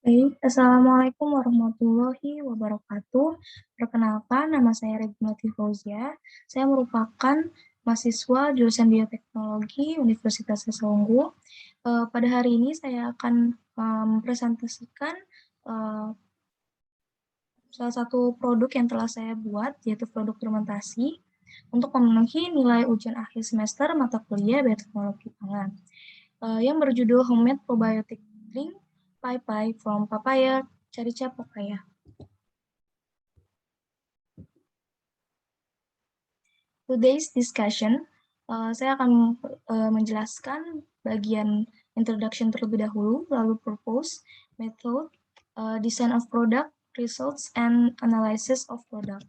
Baik, Assalamualaikum warahmatullahi wabarakatuh. Perkenalkan, nama saya Regina Fauzia. Saya merupakan mahasiswa jurusan Bioteknologi Universitas Sesonggu. Pada hari ini saya akan mempresentasikan eh, salah satu produk yang telah saya buat, yaitu produk fermentasi, untuk memenuhi nilai ujian akhir semester mata kuliah Bioteknologi Pangan. Yang berjudul Homemade Probiotic Drink Pai Pai from Papaya Carica Papaya. Today's discussion, saya akan menjelaskan bagian introduction terlebih dahulu, lalu purpose, method, design of product, results, and analysis of product.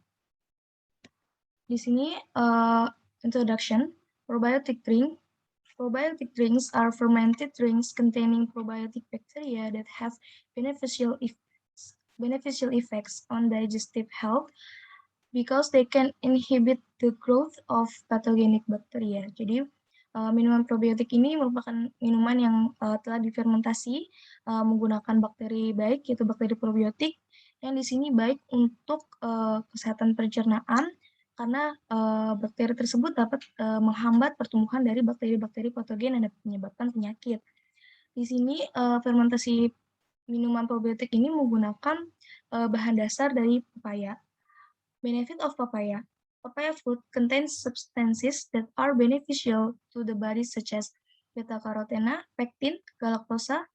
Di sini introduction, probiotic drink. Probiotic drinks are fermented drinks containing probiotic bacteria that have beneficial effects on digestive health because they can inhibit the growth of pathogenic bacteria. Jadi minuman probiotik ini merupakan minuman yang telah difermentasi menggunakan bakteri baik, yaitu bakteri probiotik, yang di sini baik untuk kesehatan pencernaan karena bakteri tersebut dapat menghambat pertumbuhan dari bakteri-bakteri patogen yang dapat menyebabkan penyakit. Di sini fermentasi minuman probiotik ini menggunakan bahan dasar dari pepaya. Benefit of papaya. Papaya fruit contains substances that are beneficial to the body such as beta-carotene, pectin, galactosa,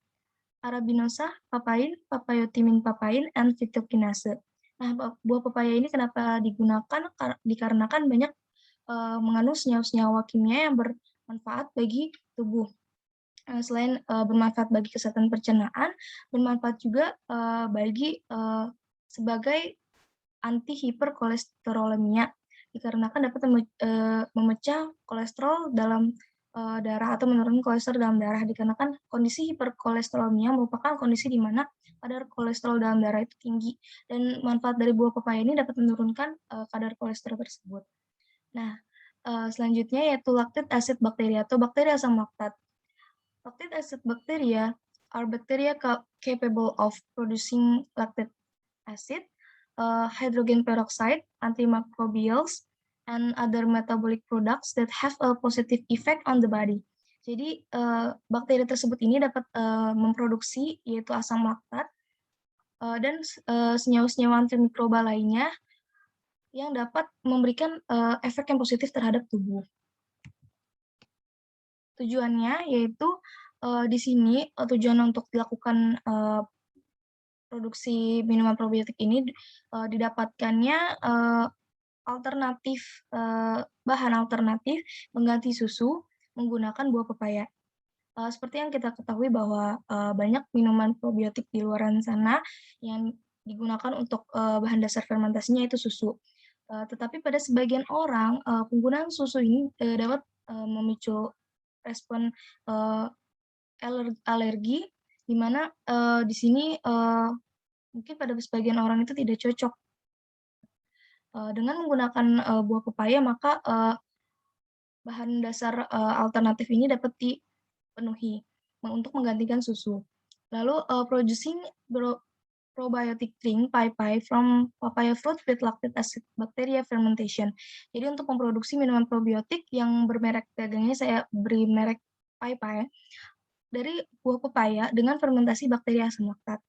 arabinosa, papain, papayotimin papain, and phytokinase. Nah, buah pepaya ini kenapa digunakan? Dikarenakan banyak mengandung senyawa-senyawa kimia yang bermanfaat bagi tubuh. Selain bermanfaat bagi kesehatan pencernaan, bermanfaat juga bagi sebagai anti hiperkolesterolemia dikarenakan dapat memecah kolesterol dalam darah atau menurunkan kolesterol dalam darah dikarenakan kondisi hiperkolesterolemia merupakan kondisi di mana kadar kolesterol dalam darah itu tinggi dan manfaat dari buah pepaya ini dapat menurunkan kadar kolesterol tersebut. Nah, selanjutnya yaitu lactic acid bacteria atau bakteri asam laktat. Lactic acid bacteria are bacteria capable of producing lactic acid, hydrogen peroxide, antimicrobials, and other metabolic products that have a positive effect on the body. Jadi bakteri tersebut ini dapat memproduksi yaitu asam laktat dan senyawa-senyawa antimikroba lainnya yang dapat memberikan efek yang positif terhadap tubuh. Tujuannya yaitu di sini tujuan untuk dilakukan produksi minuman probiotik ini didapatkannya bahan alternatif mengganti susu menggunakan buah pepaya. Seperti yang kita ketahui bahwa banyak minuman probiotik di luar sana yang digunakan untuk bahan dasar fermentasinya itu susu. Tetapi pada sebagian orang penggunaan susu ini dapat memicu respon alergi, di mana di sini mungkin pada sebagian orang itu tidak cocok. Dengan menggunakan buah pepaya, maka bahan dasar alternatif ini dapat dipenuhi untuk menggantikan susu. Lalu producing probiotic drink Pai Pai from papaya fruit with lactic acid bacteria fermentation. Jadi untuk memproduksi minuman probiotik yang bermerek dagangnya saya beri merek Pai Pai dari buah pepaya dengan fermentasi bakteri asam laktat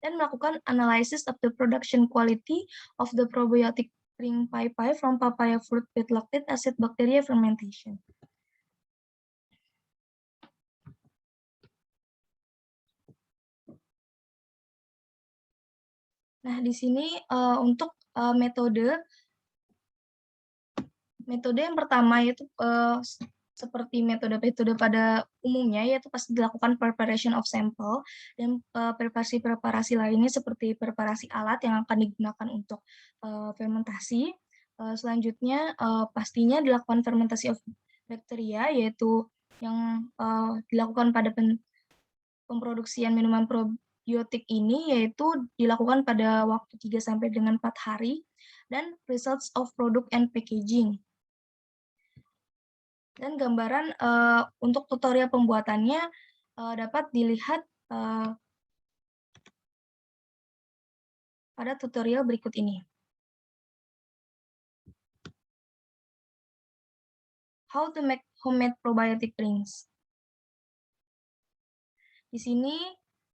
dan melakukan analysis of the production quality of the probiotic drink Pai Pai from papaya fruit with lactic acid bacteria fermentation. Nah, di sini untuk metode yang pertama yaitu seperti metode-metode pada umumnya, yaitu pasti dilakukan preparation of sample dan preparasi-preparasi lainnya seperti preparasi alat yang akan digunakan untuk fermentasi. Selanjutnya pastinya dilakukan fermentasi of bacteria, yaitu yang dilakukan pada pemproduksian minuman probiotik ini, yaitu dilakukan pada waktu 3 dengan 4 hari, dan results of product and packaging. Dan gambaran untuk tutorial pembuatannya dapat dilihat pada tutorial berikut ini. How to make homemade probiotic drinks. Di sini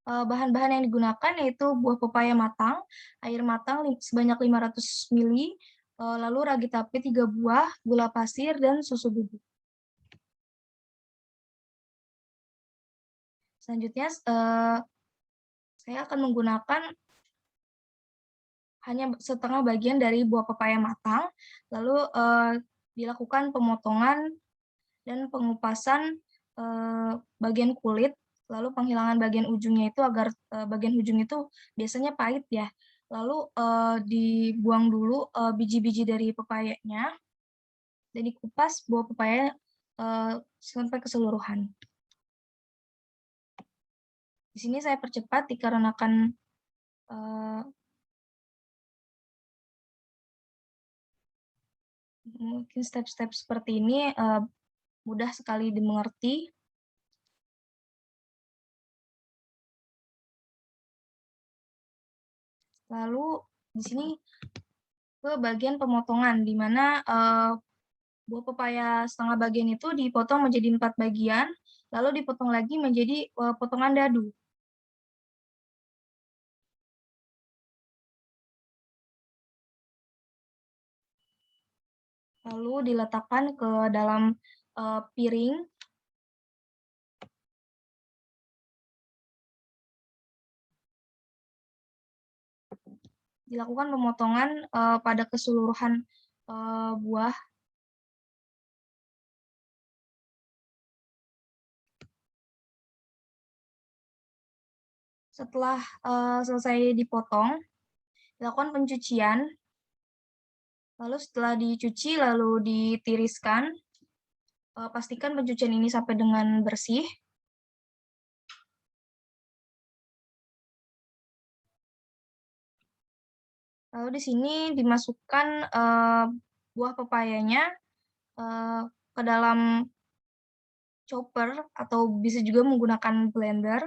bahan-bahan yang digunakan yaitu buah pepaya matang, air matang sebanyak 500 ml, lalu ragi tape 3 buah, gula pasir, dan susu bubuk. Selanjutnya, saya akan menggunakan hanya setengah bagian dari buah pepaya matang, lalu dilakukan pemotongan dan pengupasan bagian kulit, lalu penghilangan bagian ujungnya itu agar bagian ujung itu biasanya pahit ya. Lalu dibuang dulu biji-biji dari pepayanya dan dikupas buah pepaya sampai keseluruhan. Di sini saya percepat dikarenakan mungkin step-step seperti ini mudah sekali dimengerti. Lalu di sini ke bagian pemotongan, di mana buah pepaya setengah bagian itu dipotong menjadi 4 bagian, lalu dipotong lagi menjadi potongan dadu. Lalu diletakkan ke dalam piring. Dilakukan pemotongan pada keseluruhan buah. Setelah selesai dipotong, dilakukan pencucian. Lalu setelah dicuci, lalu ditiriskan. Pastikan pencucian ini sampai dengan bersih. Lalu di sini dimasukkan buah pepayanya ke dalam chopper atau bisa juga menggunakan blender.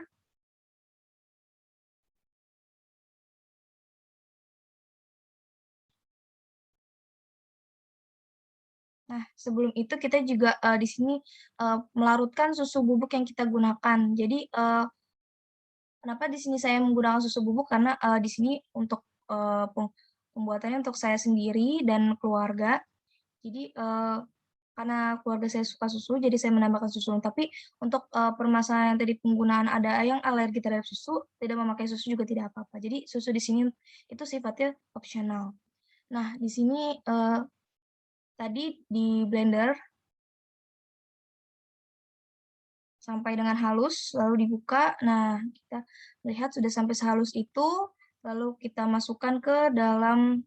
Nah, sebelum itu kita juga di sini melarutkan susu bubuk yang kita gunakan. Jadi kenapa di sini saya menggunakan susu bubuk? Karena di sini untuk pembuatannya untuk saya sendiri dan keluarga. Jadi karena keluarga saya suka susu, jadi saya menambahkan susu. Tapi untuk permasalahan yang tadi penggunaan ada yang alergi terhadap susu, tidak memakai susu juga tidak apa-apa. Jadi susu di sini itu sifatnya opsional. Nah, di sini tadi di blender sampai dengan halus, lalu dibuka. Nah, kita lihat sudah sampai sehalus itu, lalu kita masukkan ke dalam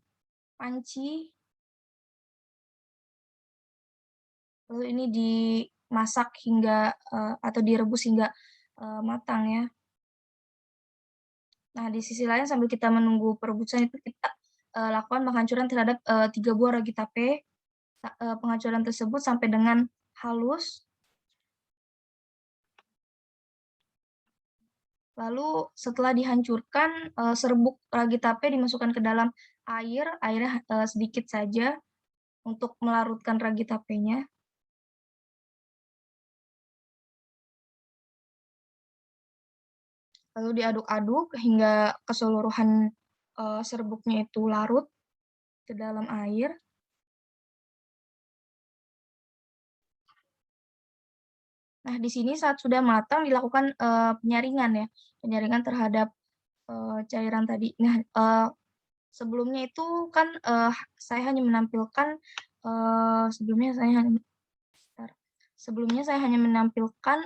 panci. Lalu ini dimasak hingga atau direbus hingga matang ya. Nah, di sisi lain sambil kita menunggu perebusan itu kita lakukan penghancuran terhadap 3 buah ragi tape. Penghancuran tersebut sampai dengan halus. Lalu setelah dihancurkan, serbuk ragi tape dimasukkan ke dalam airnya sedikit saja untuk melarutkan ragi tapenya. Lalu diaduk-aduk hingga keseluruhan serbuknya itu larut ke dalam air. Nah, di sini saat sudah matang dilakukan penyaringan ya, penyaringan terhadap cairan tadi. Nah, sebelumnya itu kan saya hanya menampilkan sebelumnya saya hanya menampilkan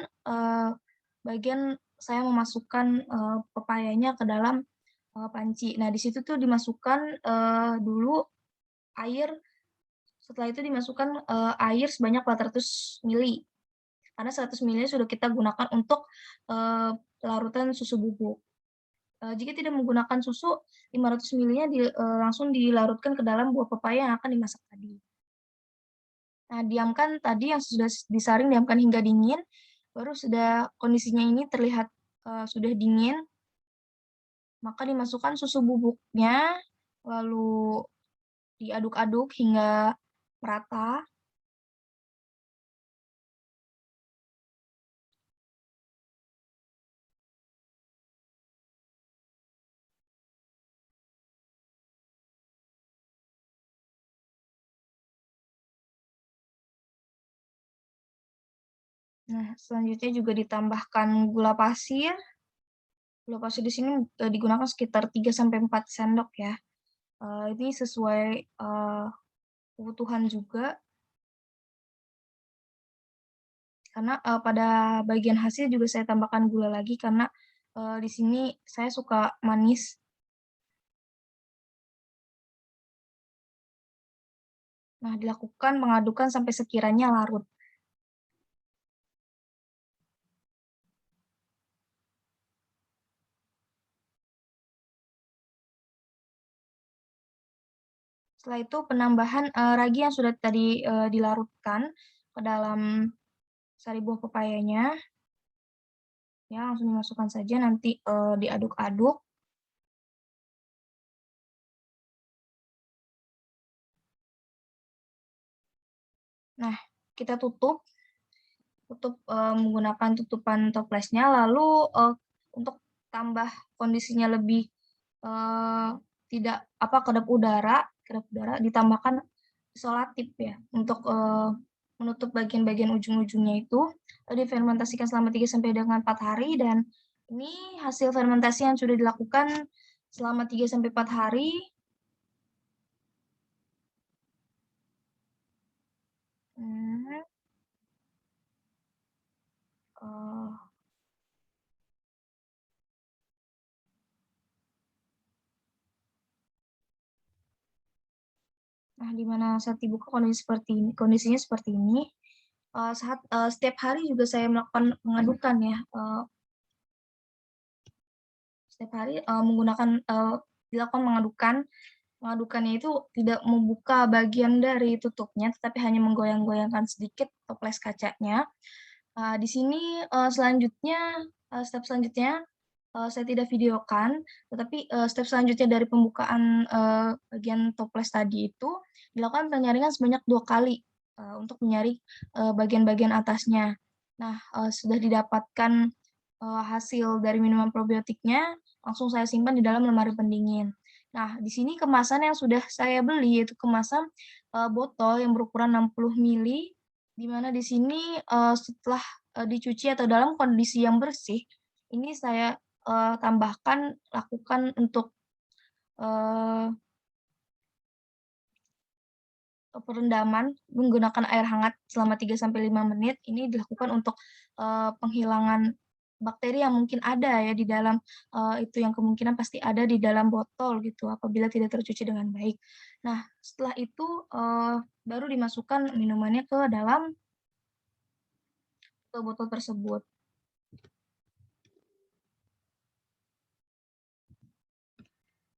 bagian saya memasukkan pepayanya ke dalam panci. Nah, di situ tuh dimasukkan dulu air. Setelah itu dimasukkan air sebanyak 400 ml. Karena 100 ml sudah kita gunakan untuk larutan susu bubuk. Jika tidak menggunakan susu, 500 ml-nya langsung dilarutkan ke dalam buah pepaya yang akan dimasak tadi. Nah, diamkan tadi yang sudah disaring, diamkan hingga dingin, baru sudah kondisinya ini terlihat sudah dingin. Maka dimasukkan susu bubuknya, lalu diaduk-aduk hingga merata. Nah, selanjutnya juga ditambahkan gula pasir. Gula pasir di sini digunakan sekitar 3 sampai 4 sendok ya. Ini sesuai kebutuhan juga, karena pada bagian hasil juga saya tambahkan gula lagi karena di sini saya suka manis. Nah, dilakukan mengadukan sampai sekiranya larut. Setelah itu penambahan ragi yang sudah tadi dilarutkan ke dalam sari buah pepayanya. Ya, langsung dimasukkan saja, nanti diaduk-aduk. Nah, kita tutup menggunakan tutupan toplesnya, lalu untuk tambah kondisinya lebih tidak kedap udara ditambahkan isolatif ya untuk menutup bagian-bagian ujung-ujungnya itu, difermentasikan selama 3 sampai dengan 4 hari, dan ini hasil fermentasi yang sudah dilakukan selama 3 sampai 4 hari. Hmm, uh, Nah, di mana saat dibuka kondisinya seperti ini. Setiap hari juga saya melakukan pengadukan ya, setiap hari dilakukan mengadukan. Mengadukannya itu tidak membuka bagian dari tutupnya, tetapi hanya menggoyang-goyangkan sedikit toples kacanya. Di sini selanjutnya, step selanjutnya saya tidak videokan, tetapi step selanjutnya dari pembukaan bagian toples tadi itu dilakukan penyaringan sebanyak 2 kali untuk menyaring bagian-bagian atasnya. Nah, sudah didapatkan hasil dari minuman probiotiknya, langsung saya simpan di dalam lemari pendingin. Nah, di sini kemasan yang sudah saya beli yaitu kemasan botol yang berukuran 60 mili, di mana di sini setelah dicuci atau dalam kondisi yang bersih, ini saya lakukan untuk eee, perendaman menggunakan air hangat selama 3 sampai 5 menit. Ini dilakukan untuk penghilangan bakteri yang mungkin ada ya di dalam, itu yang kemungkinan pasti ada di dalam botol gitu apabila tidak tercuci dengan baik. Nah, setelah itu baru dimasukkan minumannya ke dalam botol tersebut.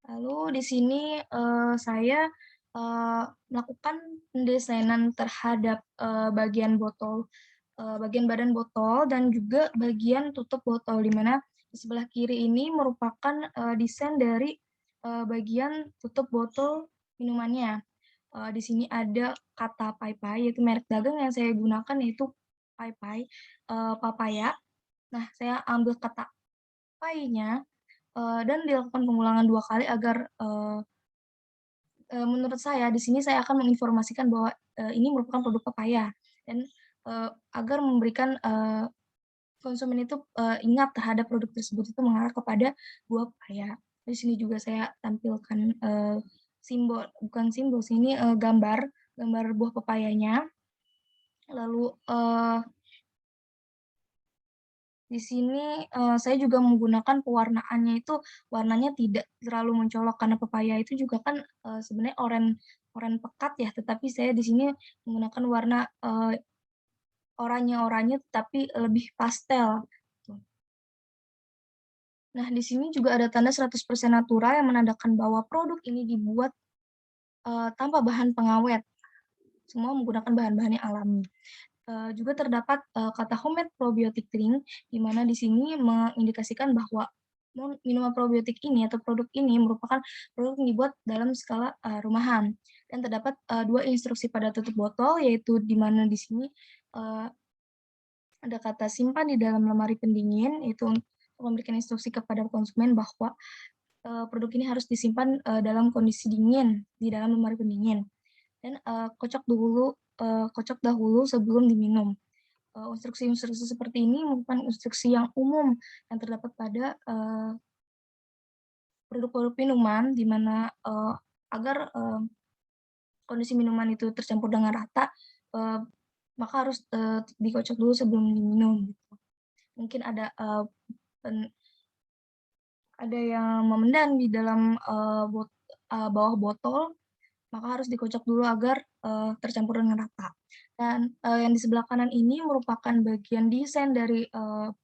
Lalu di sini saya melakukan pendesainan terhadap bagian badan botol dan juga bagian tutup botol, di mana di sebelah kiri ini merupakan desain dari bagian tutup botol minumannya. Di sini ada kata Pai Pai, yaitu merek dagang yang saya gunakan yaitu Pai Pai Papaya. Nah, saya ambil kata Pai-nya dan dilakukan pengulangan 2 kali agar menurut saya di sini saya akan menginformasikan bahwa ini merupakan produk pepaya, dan agar memberikan konsumen itu ingat terhadap produk tersebut itu mengarah kepada buah pepaya. Di sini juga saya tampilkan simbol, bukan simbol sih, ini gambar buah pepayanya. Lalu di sini saya juga menggunakan pewarnaannya itu, warnanya tidak terlalu mencolok karena pepaya itu juga kan sebenarnya oranye pekat ya, tetapi saya di sini menggunakan warna oranye-oranye tetapi lebih pastel, gitu. Nah, di sini juga ada tanda 100% natural yang menandakan bahwa produk ini dibuat tanpa bahan pengawet, semua menggunakan bahan-bahan yang alami. Juga terdapat kata homemade probiotic drink, di mana di sini mengindikasikan bahwa minuman probiotik ini atau produk ini merupakan produk yang dibuat dalam skala, rumahan dan terdapat, 2 instruksi pada tutup botol, yaitu di mana di sini, eee, ada kata simpan di dalam lemari pendingin, itu untuk memberikan instruksi kepada konsumen bahwa, produk ini harus disimpan, dalam kondisi dingin di dalam lemari pendingin dan, kocok dahulu sebelum diminum. Instruksi-instruksi seperti ini merupakan instruksi yang umum yang terdapat pada, produk-produk minuman di mana, agar, kondisi minuman itu tercampur dengan rata, eee, maka harus, dikocok dulu sebelum diminum gitu. Mungkin pen ada yang memendam di dalam, bawah botol, maka harus dikocok dulu agar, tercampur dengan rata. Dan, yang di sebelah kanan ini merupakan bagian desain dari,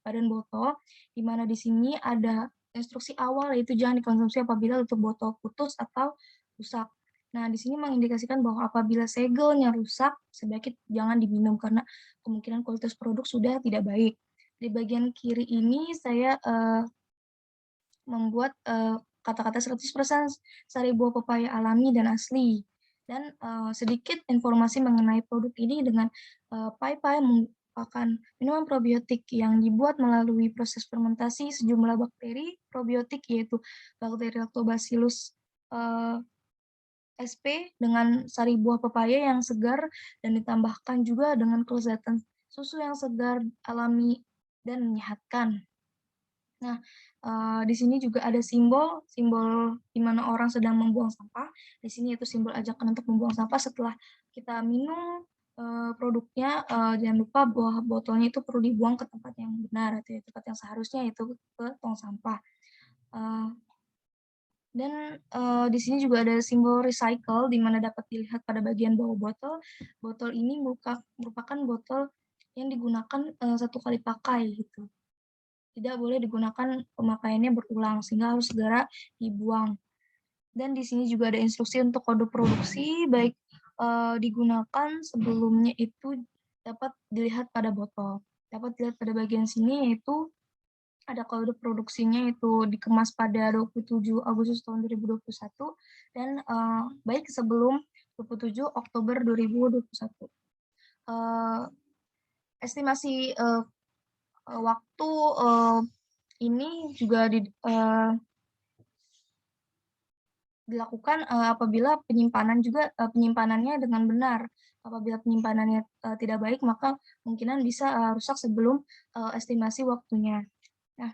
badan botol, di mana di sini ada instruksi awal, yaitu jangan dikonsumsi apabila tutup botol putus atau rusak. Nah, di sini mengindikasikan bahwa apabila segelnya rusak, sebaiknya jangan diminum karena kemungkinan kualitas produk sudah tidak baik. Di bagian kiri ini saya, membuat, kata-kata 100% sari buah pepaya alami dan asli, dan, sedikit informasi mengenai produk ini dengan, Pai merupakan minuman probiotik yang dibuat melalui proses fermentasi sejumlah bakteri probiotik, yaitu bakteri Lactobacillus, sp dengan sari buah pepaya yang segar dan ditambahkan juga dengan kelezatan susu yang segar, alami, dan menyehatkan. Nah, di sini juga ada simbol simbol di mana orang sedang membuang sampah. Di sini itu simbol ajakan untuk membuang sampah setelah kita minum, produknya, jangan lupa bahwa botolnya itu perlu dibuang ke tempat yang benar atau ya tempat yang seharusnya, yaitu ke tong sampah. Eee, di sini juga ada simbol recycle di mana dapat dilihat pada bagian bawah botol. Botol ini merupakan botol yang digunakan, 1 kali pakai gitu. Tidak boleh digunakan pemakaiannya berulang, sehingga harus segera dibuang. Dan di sini juga ada instruksi untuk kode produksi, baik, digunakan sebelumnya itu dapat dilihat pada botol. Dapat dilihat pada bagian sini, yaitu ada kode produksinya, itu dikemas pada 27 Agustus tahun 2021 dan, baik sebelum 27 Oktober 2021. Eee, estimasi, waktu, ini juga dilakukan, apabila penyimpanannya dengan benar. Apabila penyimpanannya, tidak baik, maka kemungkinan bisa, rusak sebelum, estimasi waktunya. Nah,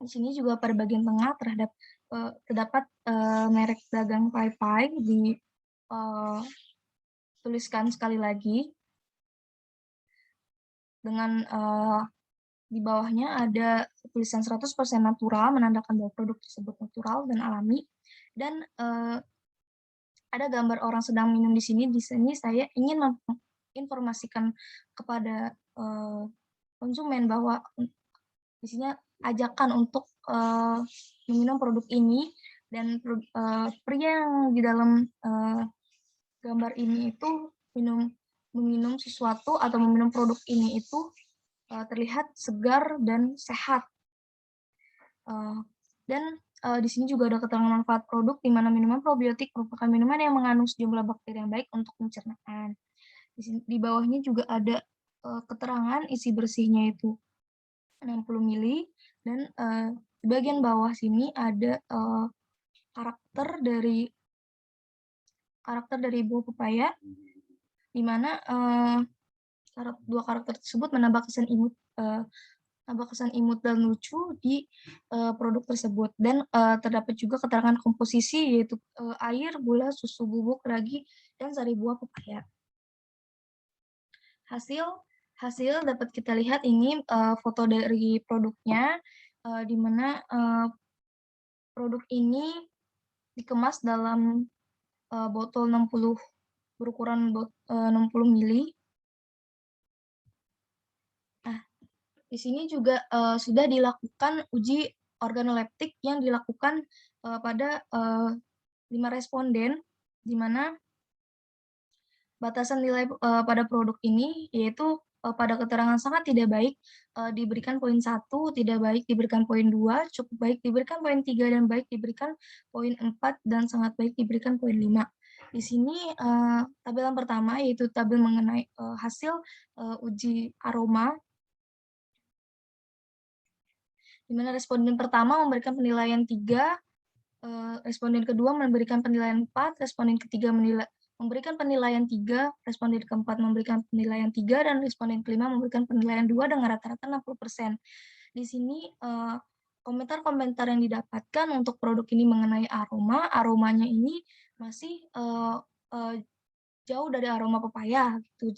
di sini juga pada bagian tengah terdapat, merek dagang Pai eee, tuliskan sekali lagi dengan, di bawahnya ada tulisan 100% natural, menandakan bahwa produk tersebut natural dan alami, dan, ada gambar orang sedang minum di sini. Di sini saya ingin menginformasikan kepada, konsumen bahwa di sini ajakan untuk, meminum produk ini dan pria yang di dalam, gambar ini itu meminum sesuatu atau meminum produk ini itu, terlihat segar dan sehat. Eee, dan, di sini juga ada keterangan manfaat produk, di mana minuman probiotik merupakan minuman yang mengandung sejumlah bakteri yang baik untuk pencernaan. Di bawahnya juga ada, keterangan isi bersihnya itu 60 mili dan, di bagian bawah sini ada, karakter dari buah pepaya, di mana, 2 karakter tersebut menambah kesan imut dan lucu di, produk tersebut dan, terdapat juga keterangan komposisi, yaitu, air, gula, susu bubuk, ragi, dan sari buah pepaya. Hasil hasil dapat kita lihat ini, foto dari produknya, di mana, produk ini dikemas dalam, botol 60 berukuran 60 mili. Nah, di sini juga, sudah dilakukan uji organoleptik yang dilakukan, pada, 5 responden, di mana batasan nilai, pada produk ini yaitu pada keterangan sangat tidak baik, diberikan poin 1, tidak baik diberikan poin 2, cukup baik diberikan poin 3, dan baik diberikan poin 4, dan sangat baik diberikan poin 5. Di sini, tabelan pertama yaitu tabel mengenai, hasil, uji aroma, di mana responden pertama memberikan penilaian 3, responden kedua memberikan penilaian 4, responden ketiga memberikan penilaian 3, responden keempat memberikan penilaian 3, dan responden kelima memberikan penilaian 2 dengan rata-rata 60%. Di sini, komentar-komentar yang didapatkan untuk produk ini mengenai aromanya ini masih, jauh dari aroma pepaya gitu,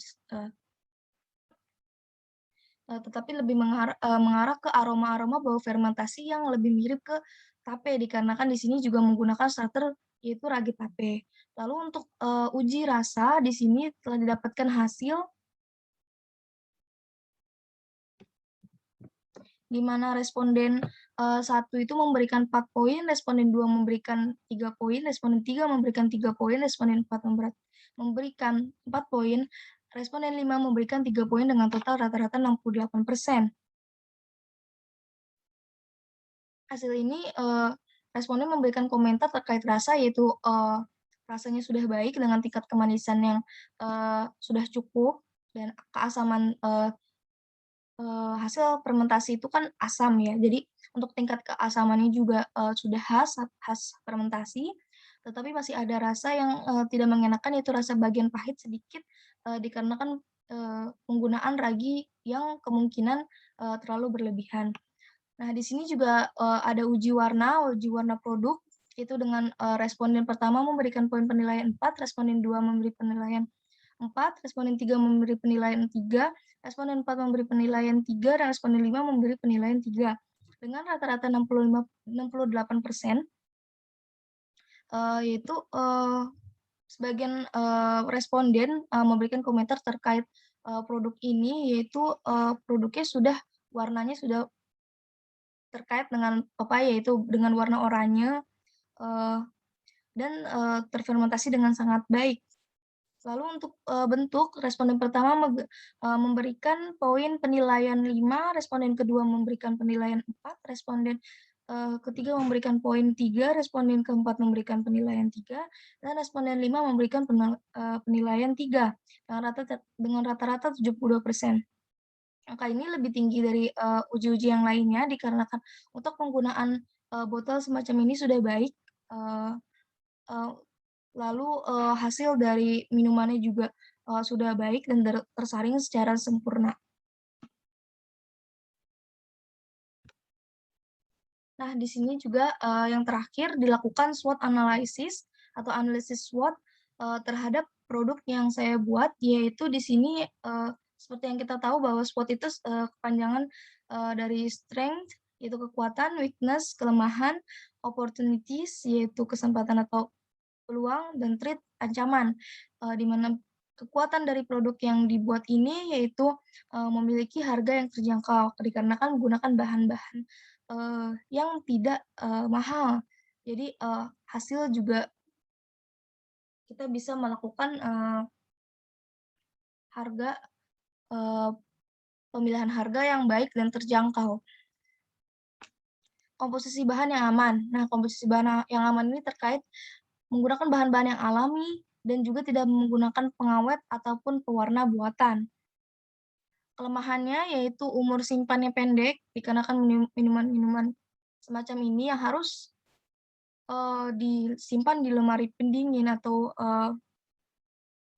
tetapi lebih mengarah ke aroma-aroma bau fermentasi yang lebih mirip ke tape, dikarenakan di sini juga menggunakan starter yaitu ragi tape. Lalu untuk, uji rasa di sini telah didapatkan hasil di mana responden, 1 itu memberikan 4 poin, responden 2 memberikan 3 poin, responden 3 memberikan 3 poin, responden 4 memberikan 4 poin, responden 5 memberikan 3 poin dengan total rata-rata 68%. Hasil ini, responden memberikan komentar terkait rasa yaitu, rasanya sudah baik dengan tingkat kemanisan yang, sudah cukup dan keasaman, hasil fermentasi itu kan asam ya, jadi untuk tingkat keasamannya juga, sudah khas fermentasi, tetapi masih ada rasa yang, tidak mengenakan yaitu rasa bagian pahit sedikit, dikarenakan, penggunaan ragi yang kemungkinan, terlalu berlebihan. Nah, di sini juga, ada uji warna produk, itu dengan, responden pertama memberikan poin penilaian 4, responden 2 memberi penilaian 4, responden 3 memberi penilaian 3, responden 4 memberi penilaian 3, dan responden 5 memberi penilaian 3. Dengan rata-rata 68%, yaitu, sebagian, responden, memberikan komentar terkait, produk ini, yaitu, produknya warnanya sudah terkait dengan pepaya, yaitu dengan warna oranye, eee, dan, terfermentasi dengan sangat baik. Lalu untuk, bentuk, responden pertama memberikan poin penilaian 5, responden kedua memberikan penilaian 4, responden, ketiga memberikan poin 3, responden keempat memberikan penilaian 3, dan responden 5 memberikan penilaian 3, dengan rata-rata 72%. Angka ini lebih tinggi dari, uji-uji yang lainnya dikarenakan untuk penggunaan, botol semacam ini sudah baik, eee eee, lalu, hasil dari minumannya juga, sudah baik dan tersaring secara sempurna. Nah, di sini juga, yang terakhir dilakukan SWOT analysis atau analisis SWOT, terhadap produk yang saya buat, yaitu di sini, seperti yang kita tahu bahwa SWOT itu kepanjangan, dari strength, yaitu kekuatan, weakness, kelemahan, opportunities, yaitu kesempatan atau peluang, dan threat, ancaman. Di mana kekuatan dari produk yang dibuat ini yaitu, memiliki harga yang terjangkau dikarenakan menggunakan bahan-bahan, yang tidak, mahal. Jadi, hasil juga kita bisa melakukan, harga eee, pemilihan harga yang baik dan terjangkau. Komposisi bahan yang aman. Nah, komposisi bahan yang aman ini terkait menggunakan bahan-bahan yang alami dan juga tidak menggunakan pengawet ataupun pewarna buatan. Kelemahannya yaitu umur simpannya pendek, dikarenakan minuman-minuman semacam ini yang harus, disimpan di lemari pendingin atau,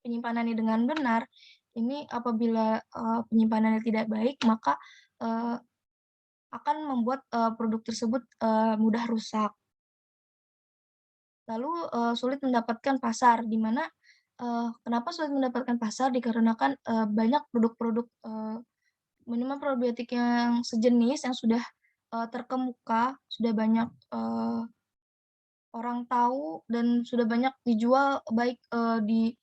penyimpanannya dengan benar, ini apabila, penyimpanannya tidak baik, maka, eee, akan membuat, produk tersebut, mudah rusak. Lalu, sulit mendapatkan pasar, di mana, kenapa sulit mendapatkan pasar? Dikarenakan, banyak produk-produk, minuman probiotik yang sejenis yang sudah, terkemuka, sudah banyak, orang tahu dan sudah banyak dijual baik, di,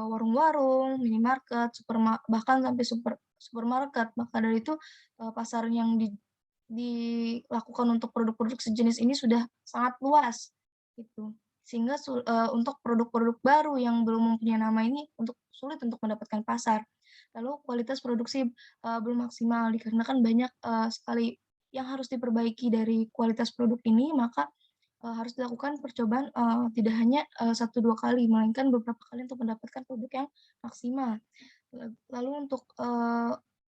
warung-warung, minimarket, bahkan sampai supermarket. Maka dari itu, pasar yang dilakukan untuk produk-produk sejenis ini sudah sangat luas, gitu. Sehingga untuk produk-produk baru yang belum mempunyai nama ini sulit untuk mendapatkan pasar. lalu kualitas produksi, belum maksimal dikarenakan banyak, sekali yang harus diperbaiki dari kualitas produk ini, maka, harus dilakukan percobaan, tidak hanya, 1, 2 kali, melainkan beberapa kali untuk mendapatkan produk yang maksimal. Lalu untuk,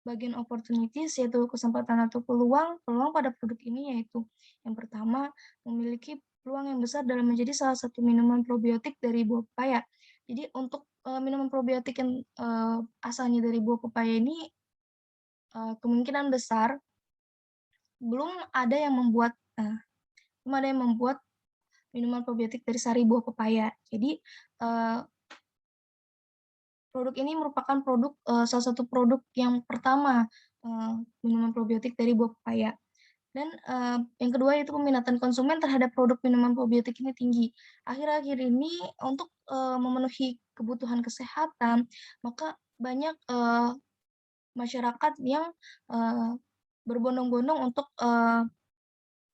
bagian opportunities yaitu kesempatan atau peluang peluang pada produk ini yaitu yang pertama, memiliki peluang yang besar dalam menjadi salah satu minuman probiotik dari buah pepaya. Jadi untuk, minuman probiotik yang, asalnya dari buah pepaya ini, kemungkinan besar belum ada yang membuat belum ada yang membuat minuman probiotik dari sari buah pepaya. Jadi, eee, produk ini merupakan salah satu produk yang pertama, minuman probiotik dari buah pepaya. Dan, yang kedua yaitu peminatan konsumen terhadap produk minuman probiotik ini tinggi. Akhir-akhir ini untuk, memenuhi kebutuhan kesehatan, maka banyak, masyarakat yang, eee, berbondong-bondong untuk,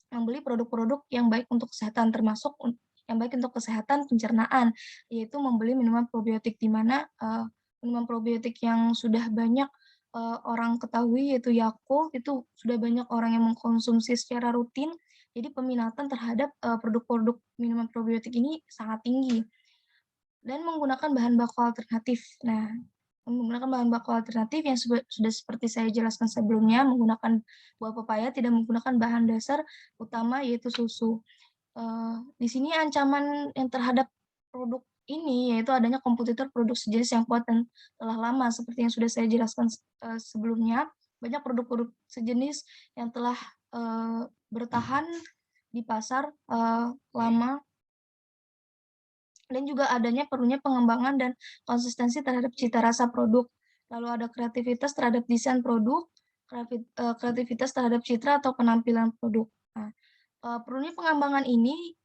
membeli produk-produk yang baik untuk kesehatan, termasuk yang baik untuk kesehatan pencernaan, yaitu membeli minuman probiotik, di mana, minuman probiotik yang sudah banyak, orang ketahui yaitu Yakult, itu sudah banyak orang yang mengkonsumsi secara rutin, jadi peminatan terhadap, produk-produk minuman probiotik ini sangat tinggi. Dan menggunakan bahan baku alternatif. Nah, menggunakan bahan baku alternatif yang sudah seperti saya jelaskan sebelumnya, menggunakan buah pepaya, tidak menggunakan bahan dasar utama yaitu susu. Di sini ancaman yang terhadap produk ini yaitu adanya kompetitor produk sejenis yang kuat dan telah lama seperti yang sudah saya jelaskan sebelumnya. Banyak produk-produk sejenis yang telah, bertahan di pasar, lama dan juga adanya perlunya pengembangan dan konsistensi terhadap cita rasa produk. Lalu ada kreativitas terhadap desain produk, kreativitas terhadap citra atau penampilan produk. Nah, perlunya pengembangan ini,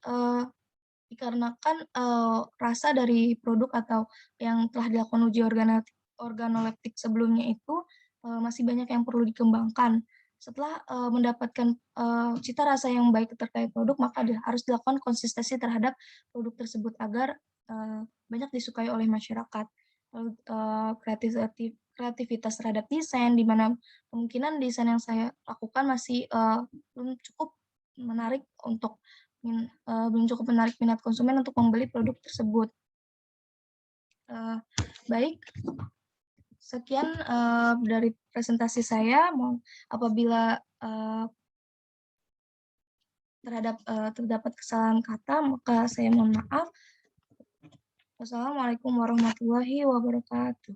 dikarenakan, rasa dari produk atau yang telah dilakukan uji organoleptik sebelumnya itu, masih banyak yang perlu dikembangkan. Setelah, mendapatkan, cita rasa yang baik terkait produk, maka harus dilakukan konsistensi terhadap produk tersebut agar, banyak disukai oleh masyarakat. Lalu, kreativitas terhadap desain, di mana kemungkinan desain yang saya lakukan masih, belum cukup menarik untuk belum cukup menarik minat konsumen untuk membeli produk tersebut. Eee, Baik, sekian, dari presentasi saya. Apabila, terdapat kesalahan kata, maka saya mohon maaf. Wassalamualaikum warahmatullahi wabarakatuh.